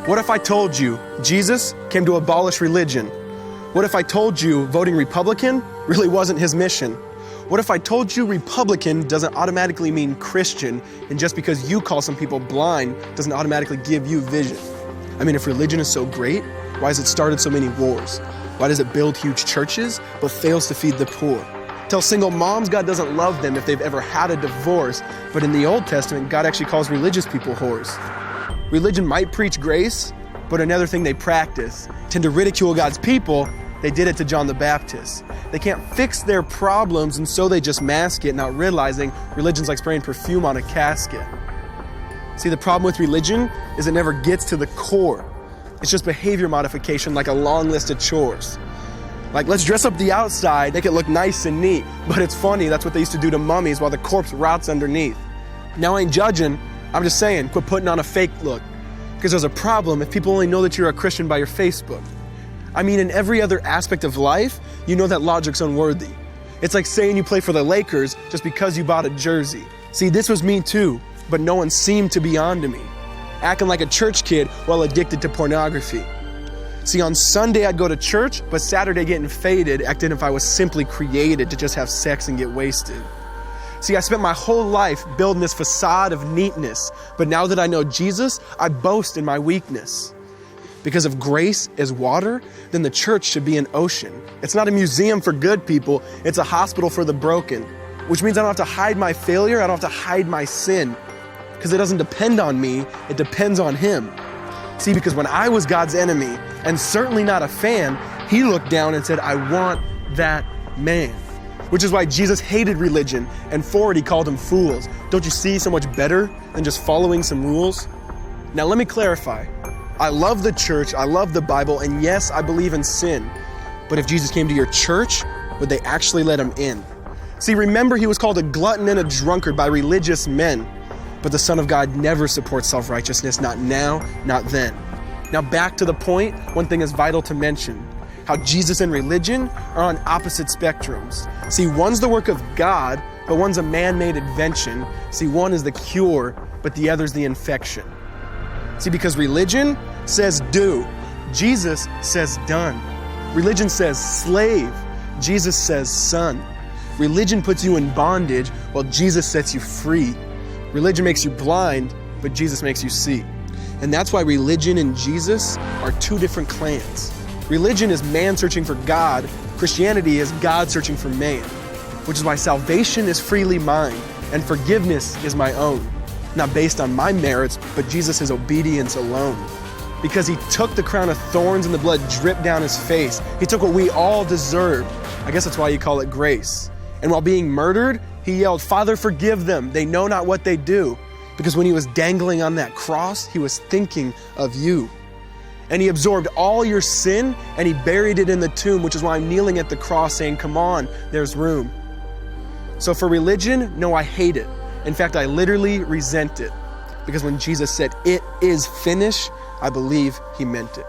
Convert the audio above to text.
What if I told you Jesus came to abolish religion? What if I told you voting Republican really wasn't his mission? What if I told you Republican doesn't automatically mean Christian, and just because you call some people blind doesn't automatically give you vision? I mean, if religion is so great, why has it started so many wars? Why does it build huge churches but fails to feed the poor? Tell single moms God doesn't love them if they've ever had a divorce, but in the Old Testament, God actually calls religious people whores. Religion might preach grace, but another thing they practice. Tend to ridicule God's people. They did it to John the Baptist. They can't fix their problems, and so they just mask it, not realizing religion's like spraying perfume on a casket. See, the problem with religion is it never gets to the core. It's just behavior modification, like a long list of chores. Like, let's dress up the outside, make it look nice and neat. But it's funny, that's what they used to do to mummies while the corpse rots underneath. Now, I ain't judging. I'm just saying, quit putting on a fake look. Because there's a problem if people only know that you're a Christian by your Facebook. I mean, in every other aspect of life, you know that logic's unworthy. It's like saying you play for the Lakers just because you bought a jersey. See, this was me too, but no one seemed to be on to me. Acting like a church kid while addicted to pornography. See, on Sunday I'd go to church, but Saturday getting faded, acting if I was simply created to just have sex and get wasted. See, I spent my whole life building this facade of neatness, but now that I know Jesus, I boast in my weakness. Because if grace is water, then the church should be an ocean. It's not a museum for good people, it's a hospital for the broken. Which means I don't have to hide my failure, I don't have to hide my sin. Because it doesn't depend on me, it depends on Him. See, because when I was God's enemy, and certainly not a fan, He looked down and said, I want that man. Which is why Jesus hated religion, and for it He called them fools. Don't you see so much better than just following some rules? Now let me clarify. I love the church, I love the Bible, and yes, I believe in sin. But if Jesus came to your church, would they actually let Him in? See, remember He was called a glutton and a drunkard by religious men. But the Son of God never supports self-righteousness, not now, not then. Now back to the point, one thing is vital to mention. How Jesus and religion are on opposite spectrums. See, one's the work of God, but one's a man-made invention. See, one is the cure, but the other's the infection. See, because religion says do, Jesus says done. Religion says slave, Jesus says son. Religion puts you in bondage, while Jesus sets you free. Religion makes you blind, but Jesus makes you see. And that's why religion and Jesus are two different clans. Religion is man searching for God. Christianity is God searching for man. Which is why salvation is freely mine, and forgiveness is my own. Not based on my merits, but Jesus' obedience alone. Because He took the crown of thorns and the blood dripped down His face. He took what we all deserved. I guess that's why you call it grace. And while being murdered, He yelled, Father, forgive them. They know not what they do. Because when He was dangling on that cross, He was thinking of you. And He absorbed all your sin and He buried it in the tomb, which is why I'm kneeling at the cross saying, come on, there's room. So for religion, no, I hate it. In fact, I literally resent it. Because when Jesus said, it is finished, I believe He meant it.